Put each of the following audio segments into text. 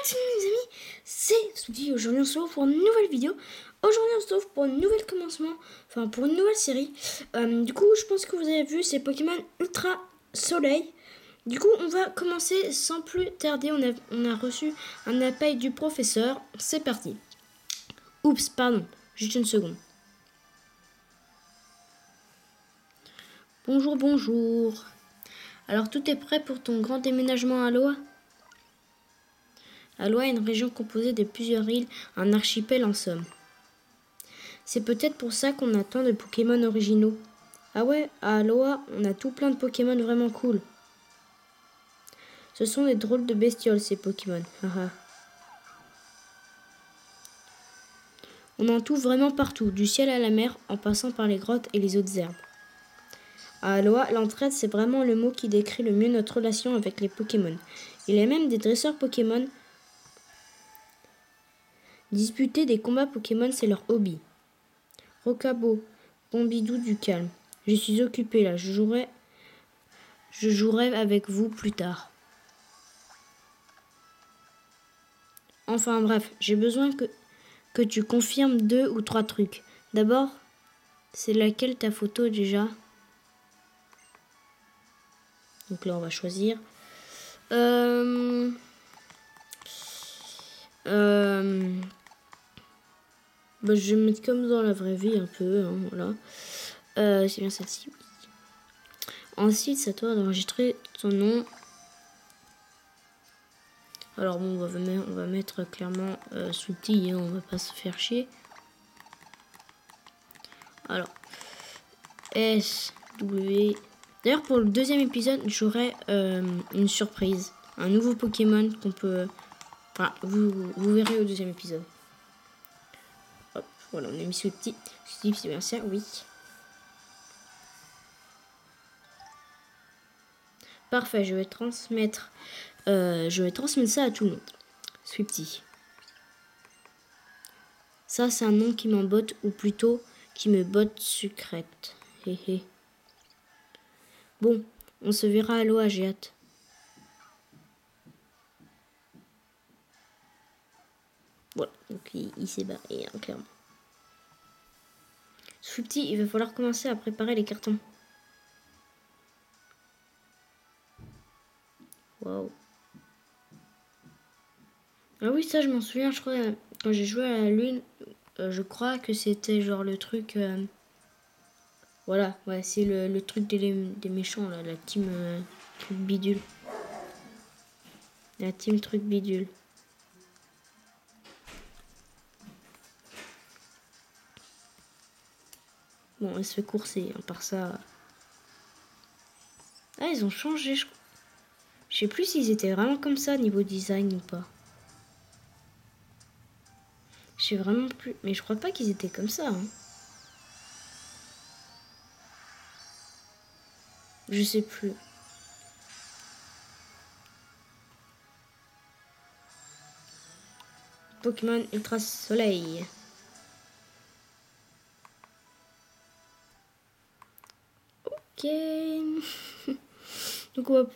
Salut les amis, c'est Soudi. Aujourd'hui on se retrouve pour une nouvelle vidéo. Aujourd'hui on se retrouve pour un nouvel commencement, enfin pour une nouvelle série. Du coup je pense que vous avez vu, c'est Pokémon Ultra Soleil. Du coup on va commencer sans plus tarder. On a reçu un appel du professeur. C'est parti. Oups, pardon, juste une seconde. Bonjour, bonjour. Alors tout est prêt pour ton grand déménagement à Aloha? Aloha est une région composée de plusieurs îles, un archipel en somme. C'est peut-être pour ça qu'on a tant de Pokémon originaux. Ah ouais, à Aloha, on a tout plein de Pokémon vraiment cool. Ce sont des drôles de bestioles, ces Pokémon. On en trouve vraiment partout, du ciel à la mer, en passant par les grottes et les autres herbes. À Aloha, l'entraide, c'est vraiment le mot qui décrit le mieux notre relation avec les Pokémon. Il y a même des dresseurs Pokémon. Disputer des combats Pokémon, c'est leur hobby. Rocabo, Pombidou du calme. Je suis occupé là, je jouerai avec vous plus tard. Enfin bref, j'ai besoin que tu confirmes 2 ou 3 trucs. D'abord, c'est laquelle ta photo déjà? Donc là, on va choisir. Bah, je vais mettre comme dans la vraie vie un peu. Hein, voilà. C'est bien celle-ci. Oui. Ensuite, c'est à toi d'enregistrer ton nom. Alors bon, on va mettre clairement Sweetie, hein, on va pas se faire chier. Alors, SW. D'ailleurs, pour le deuxième épisode, j'aurai une surprise. Un nouveau Pokémon qu'on peut... Enfin, vous verrez au deuxième épisode. Hop, voilà, on a mis Sweetie. Sweetie, c'est bien ça, oui. Parfait, je vais transmettre ça à tout le monde. Sweetie. Ça, c'est un nom qui m'embotte, ou plutôt qui me botte sucrète. Hé hé. Bon, on se verra à Aloha, j'ai hâte. Voilà, donc il s'est barré, hein, clairement. Sweetie, il va falloir commencer à préparer les cartons. Waouh. Ah oui, ça, je m'en souviens, je crois, quand j'ai joué à la Lune, je crois que c'était genre le truc... voilà, ouais, c'est le truc des méchants, là, la team truc bidule. La team truc bidule. Bon, elle se fait courser, à part ça... Ah, ils ont changé, je sais plus s'ils étaient vraiment comme ça, niveau design ou pas. Je sais vraiment plus... Mais je crois pas qu'ils étaient comme ça, hein. Je sais plus. Pokémon Ultra Soleil. Ok. Donc on va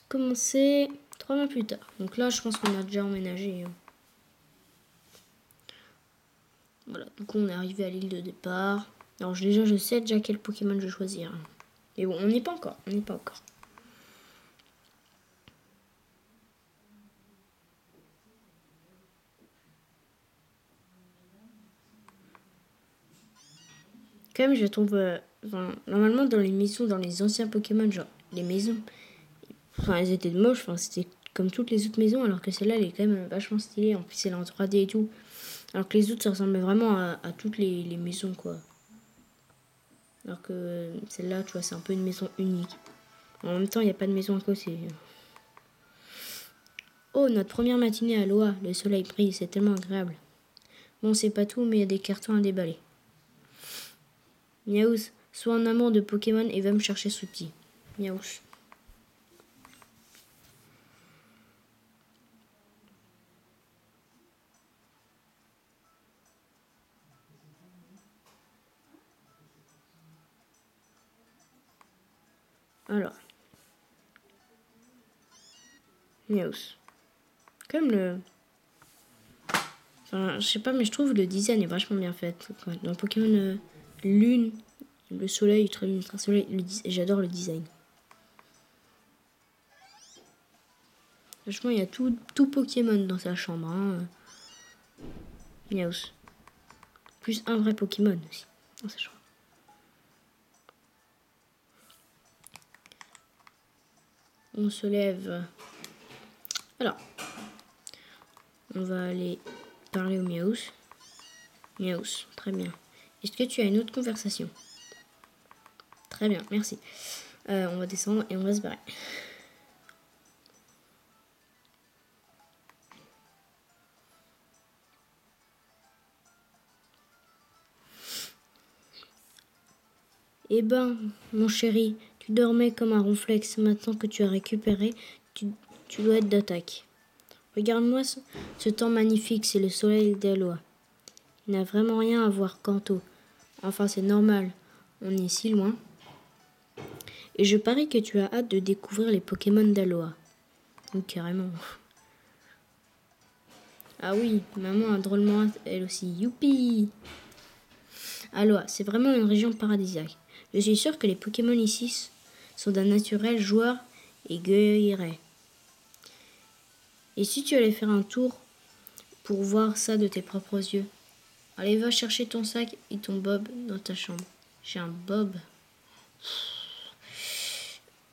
commencer 3 mois plus tard. Donc là, je pense qu'on a déjà emménagé. Hein. Voilà, donc on est arrivé à l'île de départ. Alors déjà, je sais déjà quel Pokémon je vais choisir. Mais bon, on n'est pas encore. On n'est pas encore. Quand même, je trouve... normalement, dans les maisons, dans les anciens Pokémon, genre, les maisons... Enfin, elles étaient moches. Enfin, c'était comme toutes les autres maisons. Alors que celle-là, elle est quand même vachement stylée. En plus, elle est en 3D et tout. Alors que les autres, ça ressemblait vraiment à toutes les maisons, quoi. Alors que celle-là, tu vois, c'est un peu une maison unique. En même temps, il n'y a pas de maison à côté. Oh, notre première matinée à Aloha. Le soleil brille, c'est tellement agréable. Bon, c'est pas tout, mais il y a des cartons à déballer. Miaous, sois un amour de Pokémon et va me chercher ce petit. Miaous. Alors. Miaous. Comme le... Enfin, je sais pas, mais je trouve le design est vachement bien fait. Dans Pokémon Lune, le soleil, Ultra Soleil, j'adore le design. Franchement, il y a tout Pokémon dans sa chambre. Hein. Miaus. Plus un vrai Pokémon aussi dans sa chambre. On se lève. Alors, on va aller parler au Miaus. Miaus, très bien. Est-ce que tu as une autre conversation? Très bien, merci. On va descendre et on va se barrer. Eh ben, mon chéri, tu dormais comme un ronflex. Maintenant que tu as récupéré, tu dois être d'attaque. Regarde-moi ce temps magnifique, c'est le soleil d'Aloa. Il n'a vraiment rien à voir, Kanto. Enfin, c'est normal, on est si loin. Et je parie que tu as hâte de découvrir les Pokémon d'Aloa. Oh, carrément. Ah oui, maman a drôlement hâte, elle aussi. Youpi! Aloha, c'est vraiment une région paradisiaque. Je suis sûre que les Pokémon ici sont d'un naturel joueur et guerrier. Et si tu allais faire un tour pour voir ça de tes propres yeux? Allez, va chercher ton sac et ton bob dans ta chambre. J'ai un bob.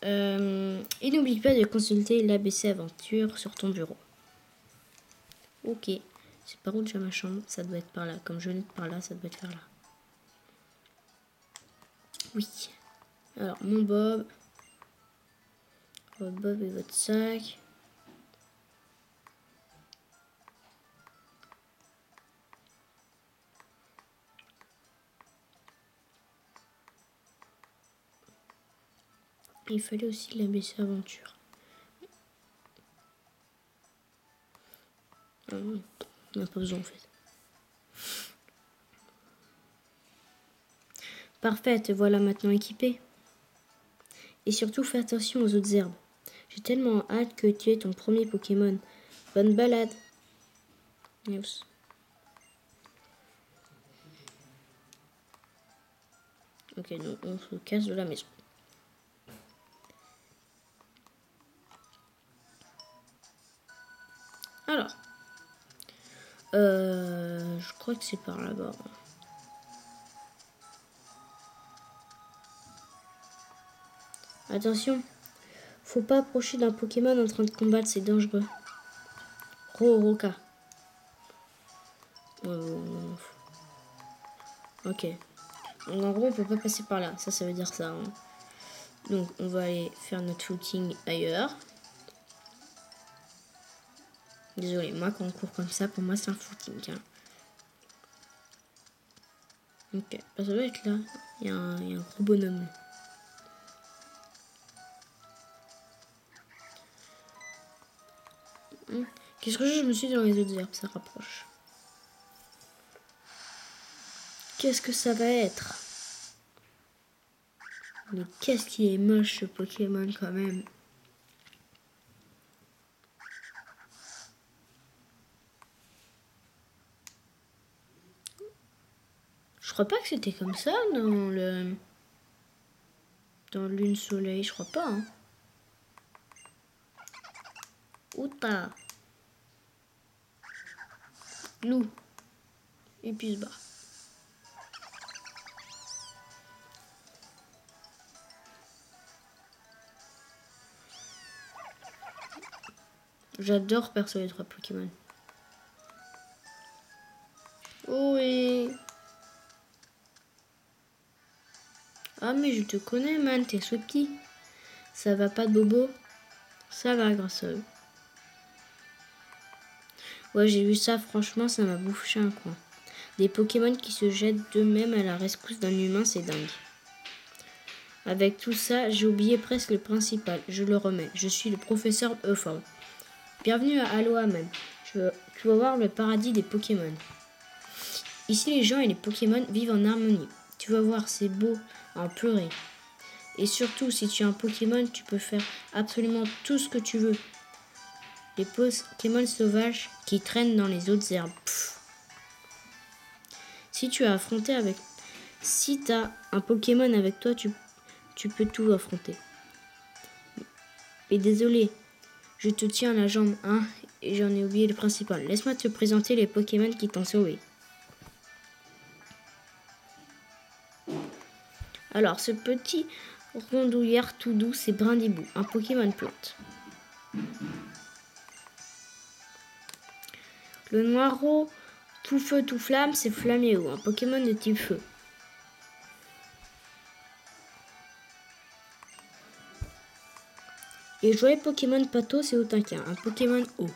Et n'oublie pas de consulter l'ABC Aventure sur ton bureau. Ok. C'est par où déjà ma chambre? Ça doit être par là. Comme je vais par là, ça doit être par là. Oui. Alors, mon bob. Votre bob et votre sac. Il fallait aussi l'ABC Aventure. On n'a pas besoin en fait. Parfait, te voilà maintenant équipé. Et surtout, fais attention aux autres herbes. J'ai tellement hâte que tu aies ton premier Pokémon. Bonne balade. Yes. Ok, donc on se casse de la maison. Alors. Je crois que c'est par là-bas. Attention. Faut pas approcher d'un Pokémon en train de combattre, c'est dangereux. Roka. Ok. Donc en gros, on peut pas passer par là. Ça veut dire ça. Hein. Donc on va aller faire notre footing ailleurs. Désolé, moi quand on court comme ça, pour moi c'est un footing. Hein. Ok, ça doit être là. Il y a un gros bonhomme. Qu'est-ce que je me suis dit dans les autres herbes? Ça rapproche. Qu'est-ce que ça va être? Mais qu'est-ce qui est moche ce Pokémon quand même. Je crois pas que c'était comme ça dans Lune Soleil, je crois pas. Hein. Outa. Loup. Et puis il se bat. J'adore perso les 3 Pokémon. Oh oui. Ah mais je te connais man, t'es ce petit. Ça va pas de bobo? Ça va grâce à eux. Ouais j'ai vu ça, franchement ça m'a bouffé un coin. Des Pokémon qui se jettent d'eux-mêmes à la rescousse d'un humain, c'est dingue. Avec tout ça, j'ai oublié presque le principal. Je le remets. Je suis le professeur Euphorbe. Bienvenue à Aloha Man. Tu vas voir le paradis des Pokémon. Ici, les gens et les Pokémon vivent en harmonie. Tu vas voir, c'est beau à en pleurer. Et surtout, si tu as un Pokémon, tu peux faire absolument tout ce que tu veux. Les Pokémon sauvages qui traînent dans les autres herbes. Pff, si tu as affronté avec... Si tu as un Pokémon avec toi, tu peux tout affronter. Et désolé, je te tiens la jambe, hein, et j'en ai oublié le principal. Laisse-moi te présenter les Pokémon qui t'ont sauvé. Alors, ce petit rondouillard tout doux, c'est Brindibou, un Pokémon plante. Le Noiro tout feu tout flamme, c'est Flaméo, un Pokémon de type feu. Et joyeux Pokémon Pato, c'est Otinquin, un Pokémon eau.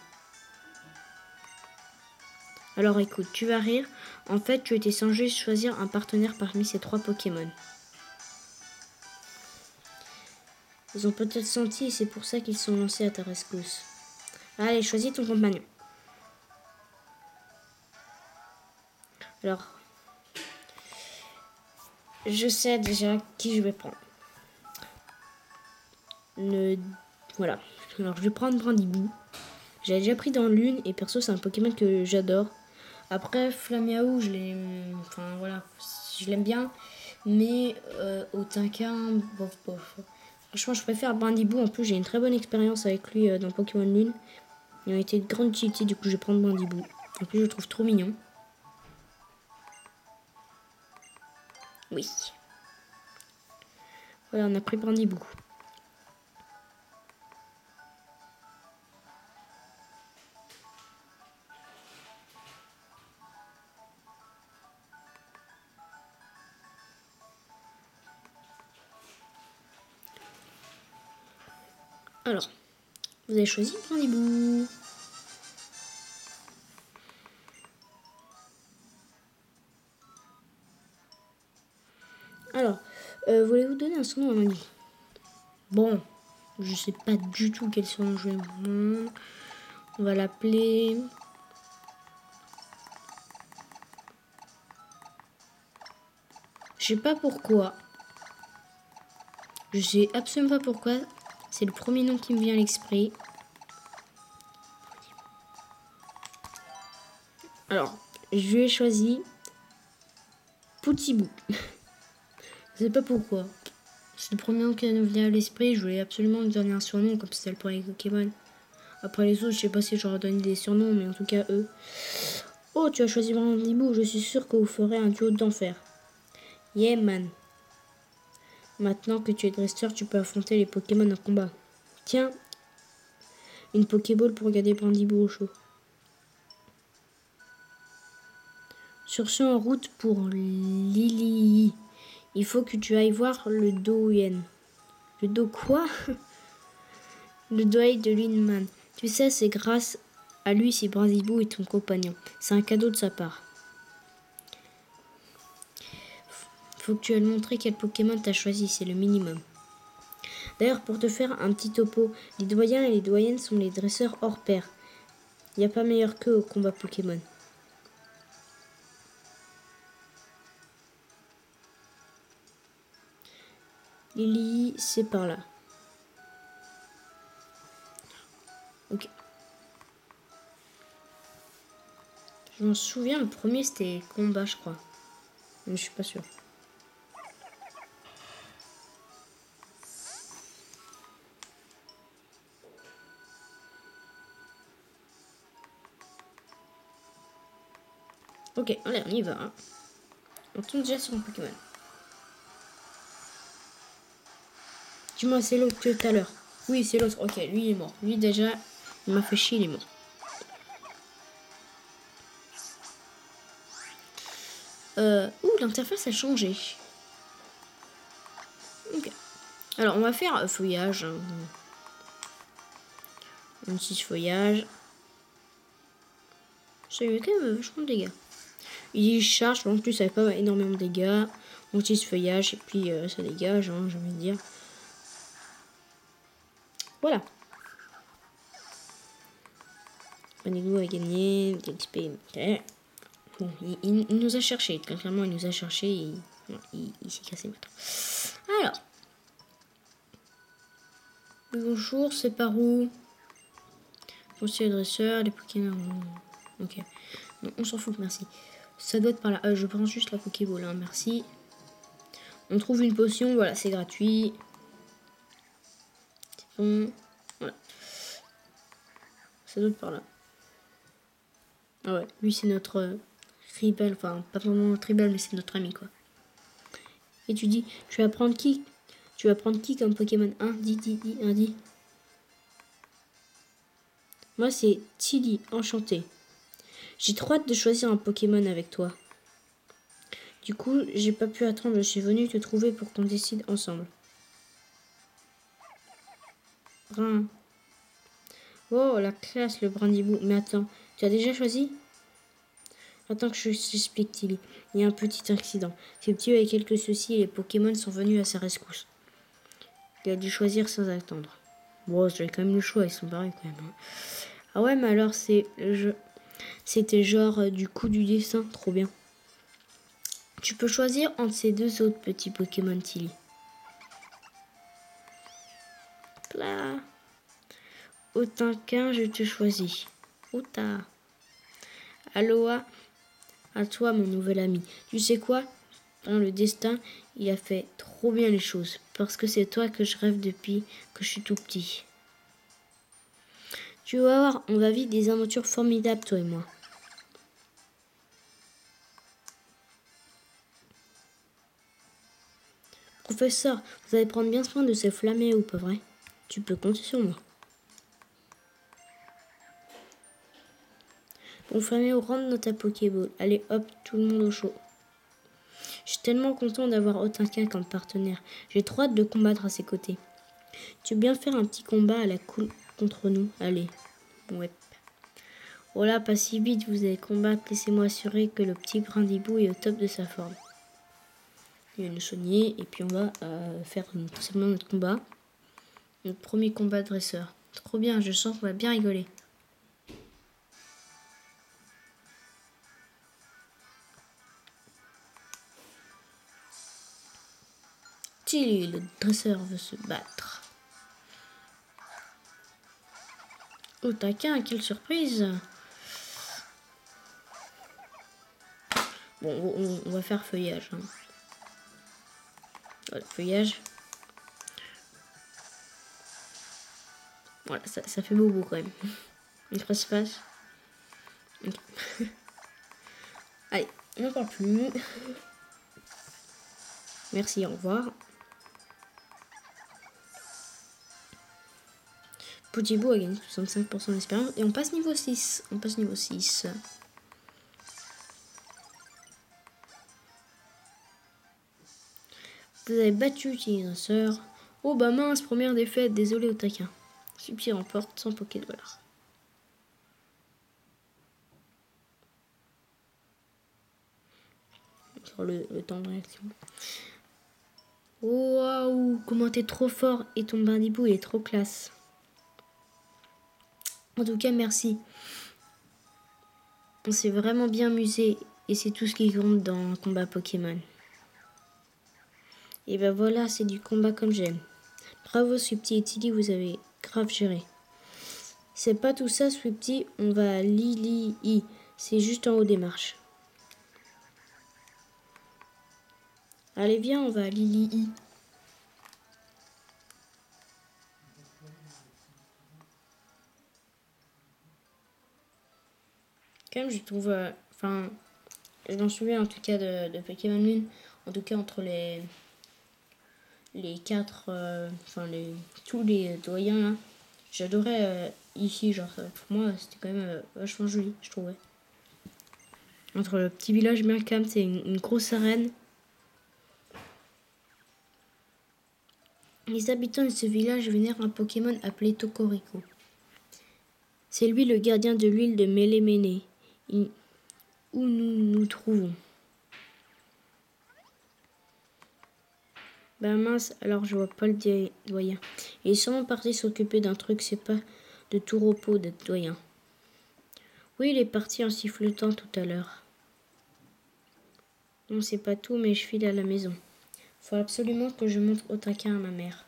Alors écoute, tu vas rire. En fait, tu étais censé choisir un partenaire parmi ces 3 Pokémon. Ils ont peut-être senti et c'est pour ça qu'ils sont lancés à ta rescousse. Allez, choisis ton compagnon. Alors, je sais déjà qui je vais prendre. Voilà. Alors, je vais prendre Brindibou. J'avais déjà pris dans l'une et perso, c'est un Pokémon que j'adore. Après, Flaméo, je l'aime bien. Mais Otinquin, bof. Franchement, je préfère Brindibou. En plus, j'ai une très bonne expérience avec lui dans Pokémon Lune. Il a été de grande utilité, du coup, je vais prendre Brindibou. En plus, je le trouve trop mignon. Oui. Voilà, on a pris Brindibou. Alors, vous avez choisi Brindibou. Alors, voulez-vous donner un surnom à Mandy? Bon, je sais pas du tout quel surnom je vais prendre. On va l'appeler... Je sais pas pourquoi. Je sais absolument pas pourquoi. C'est le premier nom qui me vient à l'esprit. Alors, je vais choisir Poutibou. Je sais pas pourquoi. C'est le premier nom qui me vient à l'esprit. Je voulais absolument lui donner un surnom comme c'était le premier Pokémon. Après les autres, je sais pas si j'aurais donné des surnoms, mais en tout cas eux. Oh, tu as choisi Brindibou. Je suis sûr que vous ferez un duo d'enfer. Yeah, man. Maintenant que tu es dresseur, tu peux affronter les Pokémon en combat. Tiens, une Pokéball pour garder Brindibou au chaud. Sur ce, en route pour Lily. Il faut que tu ailles voir le Doyen. Le Do quoi? Le Doyen de Linman. Tu sais, c'est grâce à lui si Brindibou est ton compagnon. C'est un cadeau de sa part. Faut que tu ailles montrer quel Pokémon t'as choisi, c'est le minimum. D'ailleurs, pour te faire un petit topo, les doyens et les doyennes sont les dresseurs hors pair. Il n'y a pas meilleur qu'eux au combat Pokémon. Lily, c'est par là. Ok. Je m'en souviens, le premier c'était combat, je crois. Mais je suis pas sûre. Ok, allez, on y va. Hein. On tombe déjà sur un Pokémon. Dis-moi, c'est l'autre que tout à l'heure. Oui, c'est l'autre. Ok, lui il est mort. Lui déjà, il m'a fait chier, il est mort. L'interface a changé. Ok. Alors, on va faire feuillage. Hein. 26 feuillage. Ça lui met quand même vachement de dégâts. Il charge, en plus, ça fait pas énormément de dégâts. 26 feuillage, et puis ça dégage, hein, j'ai envie de dire. Voilà. Panigou a gagné. DXP. Okay. Bon, il nous a cherché. Très clairement, il nous a cherché. Il s'est cassé maintenant. Alors. Bonjour, c'est par où? Conseiller dresseur, les Pokémon. Ok. Non, on s'en fout, merci. Ça doit être par là. Je prends juste la Pokéball, hein, merci. On trouve une potion, voilà, c'est gratuit. C'est bon. Voilà. Ça doit être par là. Ah ouais, lui c'est notre tribal, enfin pas vraiment tribal, mais c'est notre ami quoi. Et tu dis, tu vas prendre qui? Tu vas prendre qui comme Pokémon? Dis. Moi c'est Tilly, enchanté. J'ai trop hâte de choisir un Pokémon avec toi. Du coup, j'ai pas pu attendre, je suis venue te trouver pour qu'on décide ensemble. Brin. Oh, la classe, le brindibou. Mais attends, tu as déjà choisi? Attends que je t'explique, Tilly. Il y a un petit accident. Ce petit a quelques soucis et les Pokémon sont venus à sa rescousse. Il a dû choisir sans attendre. Bon, j'avais quand même le choix, ils sont pareils quand même. Hein. Ah ouais, mais alors c'était genre du coup du dessin, trop bien. Tu peux choisir entre ces deux autres petits Pokémon, Tilly. Là. Autant qu'un, je te choisis. Ota. Aloha, à toi, mon nouvel ami. Tu sais quoi? Hein, le destin, il a fait trop bien les choses. Parce que c'est toi que je rêve depuis que je suis tout petit. Tu vas voir, on va vivre des aventures formidables, toi et moi. Professeur, vous allez prendre bien soin de ces flamméos, pas vrai? Tu peux compter sur moi. Bon, flamméo, rentre dans ta Pokéball. Allez, hop, tout le monde au chaud. Je suis tellement content d'avoir Otinquin comme partenaire. J'ai trop hâte de combattre à ses côtés. Tu veux bien faire un petit combat à la cool contre nous? Allez. Ouais. Oh là, pas si vite, vous allez combattre. Laissez-moi assurer que le petit brindibou est au top de sa forme. Il va nous soigner et puis on va faire tout simplement notre combat. Notre premier combat de dresseur. Trop bien, je sens qu'on va bien rigoler. Tilly, le dresseur veut se battre. Oh taquin, quelle surprise! Bon, on va faire feuillage. Hein. Voilà, feuillage. Voilà, ça fait bobo quand même. Une passe. Okay. Allez, on n'en parle plus. Merci, au revoir. Poutibo a gagné 65% d'expérience et on passe niveau 6. Vous avez battu utilisateur. Oh bah mince, première défaite, désolé au taquin. Subtil remporte 100 Pokédollars. Sur le temps de réaction. Waouh, comment t'es trop fort et ton Bardibou il est trop classe. En tout cas, merci. On s'est vraiment bien amusé et c'est tout ce qui compte dans un combat Pokémon. Et ben voilà, c'est du combat comme j'aime. Bravo Swifty et Tilly, vous avez grave géré. C'est pas tout ça Swifty, on va à Lili. C'est juste en haut des marches. Allez viens, on va à Lili. Quand même, je trouve... Enfin, je m'en souviens en tout cas de Pokémon Lune. En tout cas, entre les quatre... tous les doyens là. J'adorais ici, genre, pour moi, c'était quand même vachement joli, je trouvais. Entre le petit village bien calme, c'est une grosse arène. Les habitants de ce village vénèrent un Pokémon appelé Tokorico. C'est lui le gardien de l'île de Méléméné, où nous nous trouvons. Ben mince, alors je vois pas le doyen. Il est sûrement parti s'occuper d'un truc, c'est pas de tout repos d'être doyen. Oui, il est parti en sifflotant tout à l'heure. Non, c'est pas tout, mais je file à la maison. Faut absolument que je montre Otaquin à ma mère.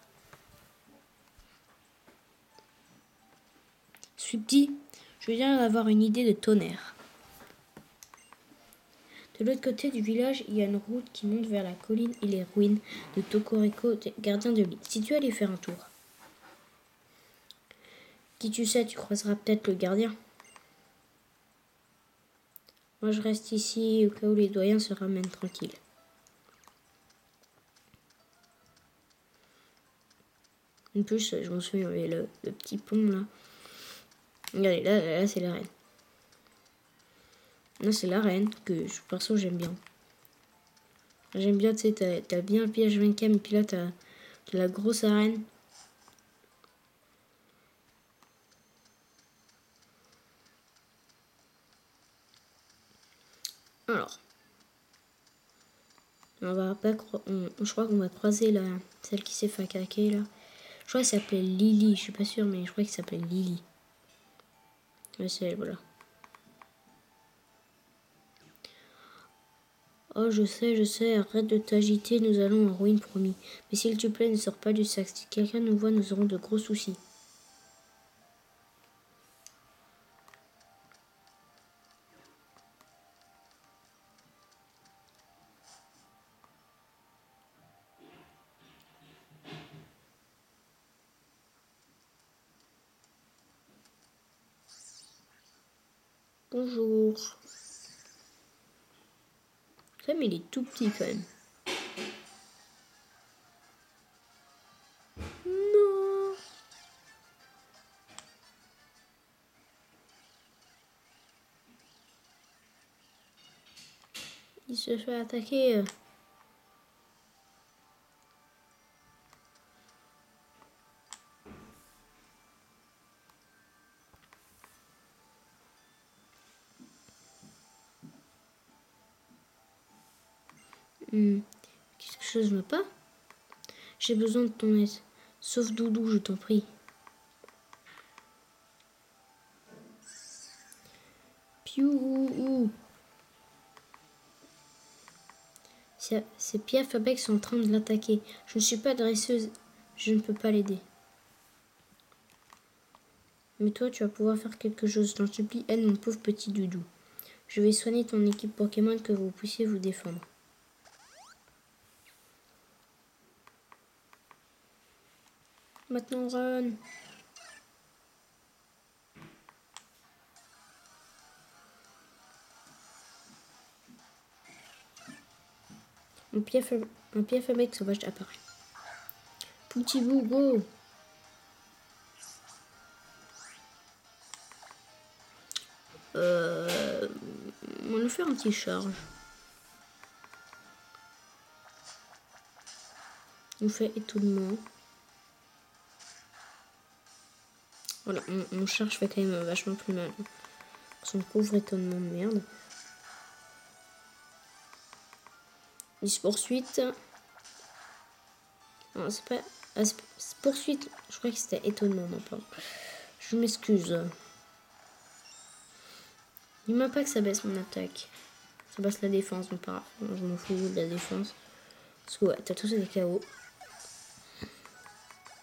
Subti, je viens d'avoir une idée de tonnerre. De l'autre côté du village, il y a une route qui monte vers la colline et les ruines de Tokoriko, gardien de l'île. Si tu allais faire un tour, qui tu sais, tu croiseras peut-être le gardien. Moi, je reste ici au cas où les doyens se ramènent tranquilles. En plus, je m'en souviens, il y avait le petit pont là. Regardez, là c'est la reine. Là, c'est la reine que, perso, j'aime bien. J'aime bien, tu sais, t'as bien le piège 24, et puis là, t'as la grosse arène. Alors, on va pas je crois qu'on va croiser celle qui s'est fait caquer là. Je crois qu'elle s'appelait Lily, je suis pas sûre, mais je crois qu'elle s'appelait Lily. Ouais, c'est elle, voilà. Oh, je sais, arrête de t'agiter, nous allons en ruine, promis. Mais s'il te plaît, ne sors pas du sac. Si quelqu'un nous voit, nous aurons de gros soucis. Bonjour. Ça, mais il est tout petit quand même. Non. Il se fait attaquer. Quelque chose ne va pas? J'ai besoin de ton aide. Sauf Doudou, je t'en prie. Piou. Ces Pierre Fabec sont en train de l'attaquer. Je ne suis pas dresseuse. Je ne peux pas l'aider. Mais toi, tu vas pouvoir faire quelque chose. J'en supplie, aide mon pauvre petit Doudou. Je vais soigner ton équipe Pokémon que vous puissiez vous défendre. Maintenant, run. Un Pierre Fabec sauvage apparaît. Petit bout, go. On va nous faire un petit charge. On fait étonnement. Voilà, mon charge fait quand même vachement plus mal. Son pauvre étonnement de merde. 10 poursuite. Non, c'est pas... poursuite, je crois que c'était étonnement, non pas. Je m'excuse. Dis-moi pas que ça baisse mon attaque. Ça baisse la défense, donc pas. Je m'en fous de la défense. Parce que ouais, t'as tous des KO.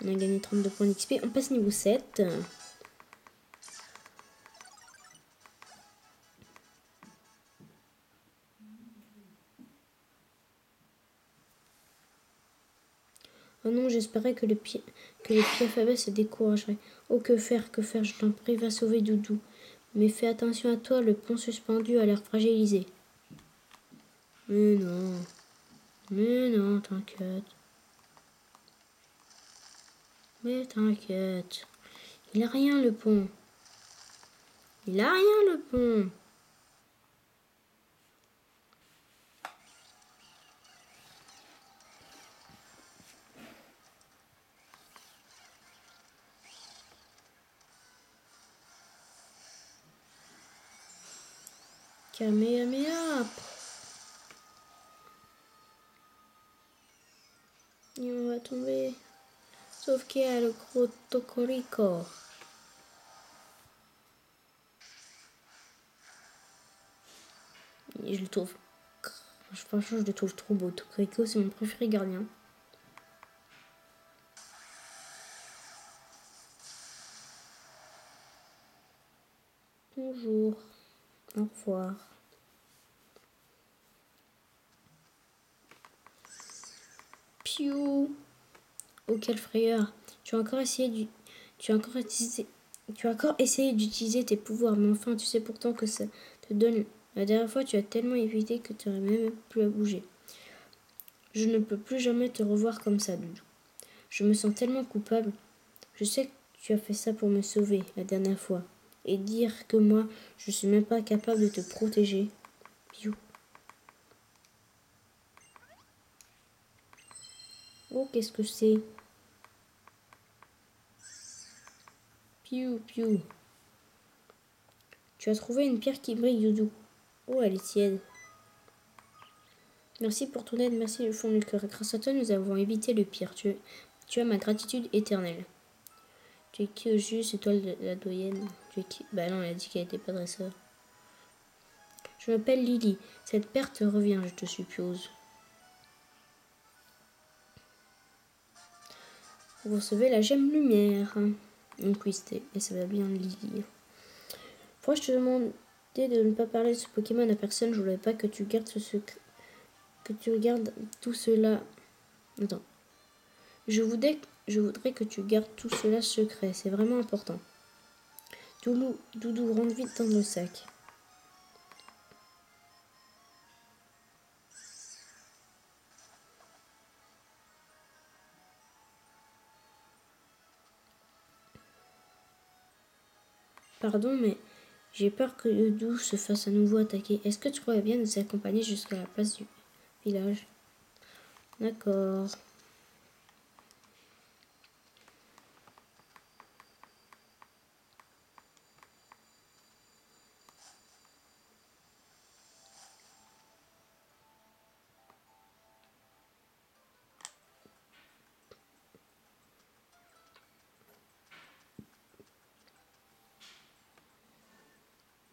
On a gagné 32 points d'XP. On passe niveau 7. Oh non, j'espérais que le pied Fabien se découragerait. Oh, que faire, je t'en prie, va sauver Doudou. Mais fais attention à toi, le pont suspendu a l'air fragilisé. Mais non, t'inquiète. Mais t'inquiète. Il a rien le pont. Il a rien le pont. Kamehameha. Et on va tomber. Sauf qu'il y a le gros Tokoriko. Et je le trouve. Franchement, je le trouve trop beau. Tokoriko, c'est mon préféré gardien. Bonjour. Au revoir. Piou. Oh, quelle frayeur. Tu as encore essayé d'utiliser tes pouvoirs, mais enfin, tu sais pourtant que ça te donne. La dernière fois, tu as tellement évité que tu n'aurais même plus à bouger. Je ne peux plus jamais te revoir comme ça, Doudou. Je me sens tellement coupable. Je sais que tu as fait ça pour me sauver la dernière fois. Et dire que moi, je suis même pas capable de te protéger. Piou. Oh, qu'est-ce que c'est? Piou, piou. Tu as trouvé une pierre qui brille, Doudou. Oh, elle est tiède. Merci pour ton aide, merci du fond du cœur. Grâce à toi, nous avons évité le pire. Tu as ma gratitude éternelle. Tu es qui au juste, étoile de la doyenne? Tu es qui? Bah non, elle a dit qu'elle n'était pas dresseur. Je m'appelle Lily. Cette perte revient, je te suppose. Vous recevez la gemme lumière. Donc oui, et ça va bien Lily. Pourquoi je te demandais de ne pas parler de ce Pokémon à personne? Je voulais pas que tu gardes ce secret. Que tu regardes tout cela. Attends. Je voudrais que tu gardes tout cela secret. C'est vraiment important. Doudou, rentre vite dans le sac. Pardon, mais j'ai peur que Doudou se fasse à nouveau attaquer. Est-ce que tu pourrais bien nous accompagner jusqu'à la place du village? D'accord.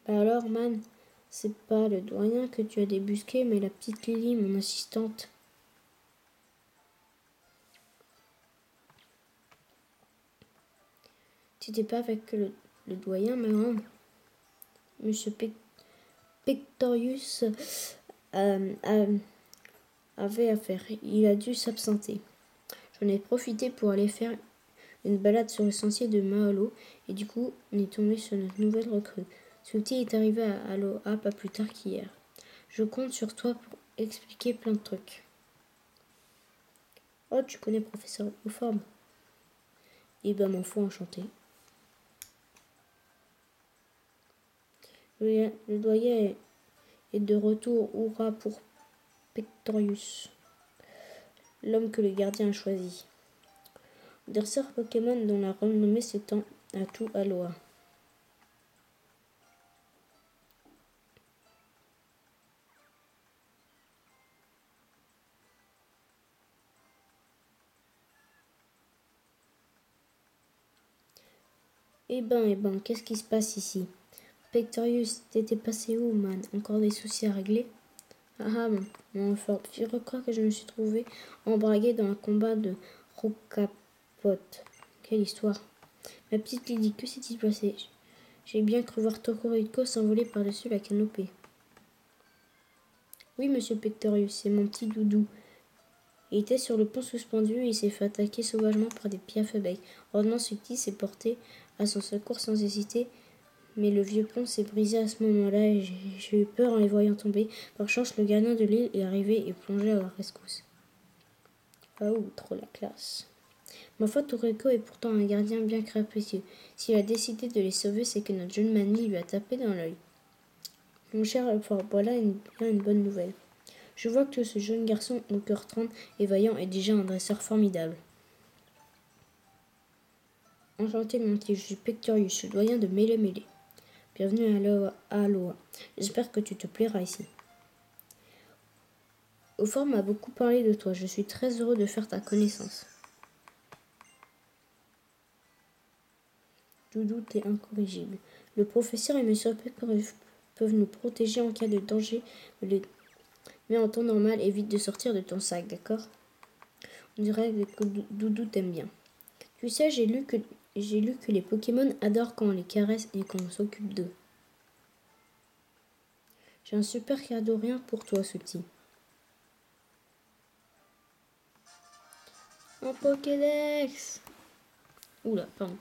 Bah alors, man, c'est pas le doyen que tu as débusqué, mais la petite Lily, mon assistante. Tu n'étais pas avec le doyen, mais Monsieur Pectorius avait affaire. Il a dû s'absenter. J'en ai profité pour aller faire une balade sur le sentier de Mahalo, et du coup, on est tombé sur notre nouvelle recrue. Sweetie est arrivé à Aloha pas plus tard qu'hier. Je compte sur toi pour expliquer plein de trucs. Oh, tu connais professeur Euforme? Eh ben, m'en fous, enchanté. Le doyen est de retour. Hurrah pour Pectorius, l'homme que le gardien a choisi. Dresseur Pokémon dont la renommée s'étend à tout Aloha. Eh ben, qu'est-ce qui se passe ici? Pectorius, t'étais passé où, man? Encore des soucis à régler? Ah, mon fort. Je crois que je me suis trouvé embragué dans un combat de Rocapot. Quelle histoire! Ma petite Lydie, que s'est-il passé? J'ai bien cru voir Tokoriko s'envoler par-dessus la canopée. Oui, monsieur Pectorius, c'est mon petit Doudou. Il était sur le pont suspendu et il s'est fait attaquer sauvagement par des pieds à feu bec. Heureusement, Sweetie s'est porté à son secours sans hésiter, mais le vieux pont s'est brisé à ce moment-là et j'ai eu peur en les voyant tomber. Par chance, le gardien de l'île est arrivé et plongé à leur rescousse. Ah ouh, trop la classe. Ma foi, Toreko est pourtant un gardien bien capricieux. S'il a décidé de les sauver, c'est que notre jeune manie lui a tapé dans l'œil. Mon cher Alfort, voilà bien une bonne nouvelle. Je vois que ce jeune garçon au cœur tendre et vaillant est déjà un dresseur formidable. Enchanté, mon petit, je suis Pectorius, doyen de Mêlé-Mêlé. Bienvenue à Aloha. J'espère que tu te plairas ici. Ophor m'a beaucoup parlé de toi. Je suis très heureux de faire ta connaissance. Doudou, t'es incorrigible. Le professeur et M. Pectorius peuvent nous protéger en cas de danger, mais en temps normal, évite de sortir de ton sac, d'accord? On dirait que Doudou t'aime bien. Tu sais, j'ai lu que les Pokémon adorent quand on les caresse et qu'on s'occupe d'eux. J'ai un super cadeau rien pour toi, ce petit. Mon Pokédex. Oula, pardon.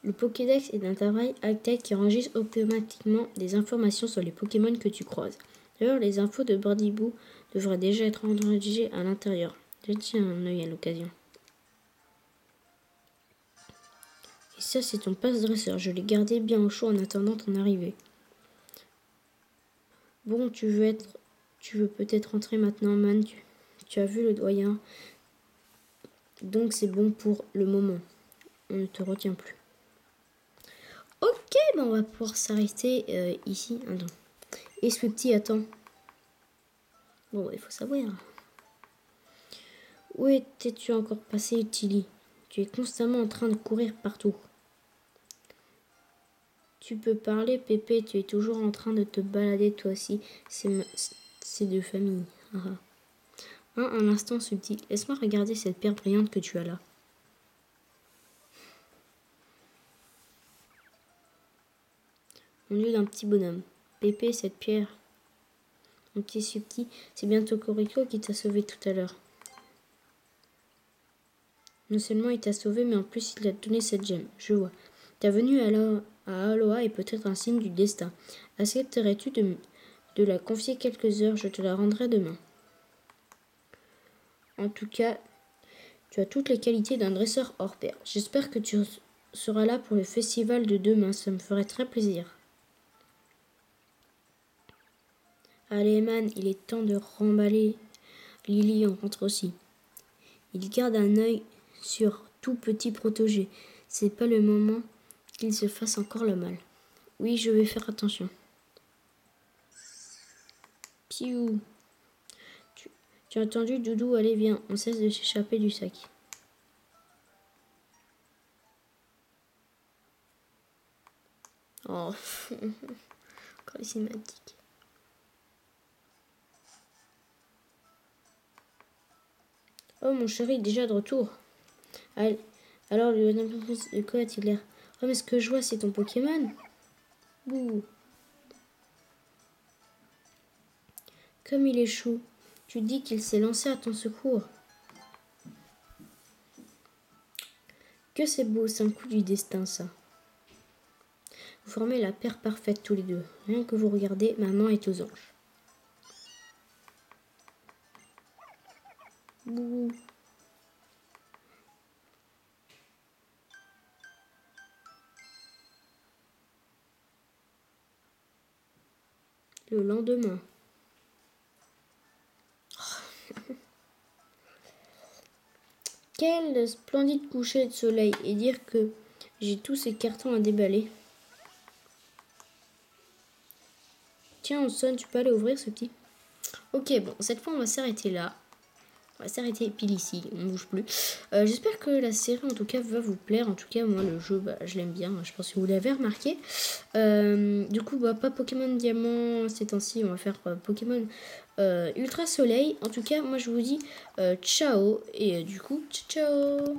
Le Pokédex est un travail high-tech qui enregistre automatiquement des informations sur les Pokémon que tu croises. D'ailleurs, les infos de Bardibou devraient déjà être enregistrées à l'intérieur. Jette un œil à l'occasion. Et ça, c'est ton passe-dresseur. Je l'ai gardé bien au chaud en attendant ton arrivée. Bon, tu veux peut-être rentrer maintenant, man. Tu as vu le doyen. Donc c'est bon pour le moment. On ne te retient plus. Ok, ben on va pouvoir s'arrêter ici. Attends. Et ce petit attend. Bon, il faut savoir. Où étais-tu encore passé, Tilly? Tu es constamment en train de courir partout. Tu peux parler, Pépé, tu es toujours en train de te balader toi aussi. C'est de famille. Un instant, subtil. Laisse-moi regarder cette pierre brillante que tu as là. Mon dieu d'un petit bonhomme. Pépé, cette pierre. Mon petit subtil, c'est bien Corico qui t'a sauvé tout à l'heure. Non seulement il t'a sauvé, mais en plus il t'a donné cette gemme. Je vois. Ta venue à Aloha est peut-être un signe du destin. Accepterais-tu de la confier quelques heures? Je te la rendrai demain. En tout cas, tu as toutes les qualités d'un dresseur hors pair. J'espère que tu seras là pour le festival de demain. Ça me ferait très plaisir. Allez, man, il est temps de remballer. Lily en rentre aussi. Il garde un œil sur tout petit protégé. C'est pas le moment qu'il se fasse encore le mal. Oui, je vais faire attention. Piou. Tu as entendu, Doudou? Allez, viens, on cesse de s'échapper du sac. Oh, encore les cinématiques. Oh, mon chéri, déjà de retour. Allez, alors, de quoi a-t-il l'air? Oh, mais ce que je vois, c'est ton Pokémon. Bouh. Comme il est chou. Tu dis qu'il s'est lancé à ton secours. Que c'est beau, c'est un coup du destin, ça. Vous formez la paire parfaite tous les deux. Rien que vous regardez, maman est aux anges. Bouh. Le lendemain. Quel splendide coucher de soleil. Et dire que j'ai tous ces cartons à déballer. Tiens, on sonne, tu peux aller ouvrir ce petit? Ok, bon, cette fois on va s'arrêter là. On va s'arrêter pile ici, on ne bouge plus. J'espère que la série en tout cas va vous plaire. En tout cas, moi le jeu, je l'aime bien. Je pense que vous l'avez remarqué. Du coup, pas Pokémon Diamant ces temps-ci. On va faire Pokémon Ultra Soleil. En tout cas, moi je vous dis ciao. Et du coup, ciao.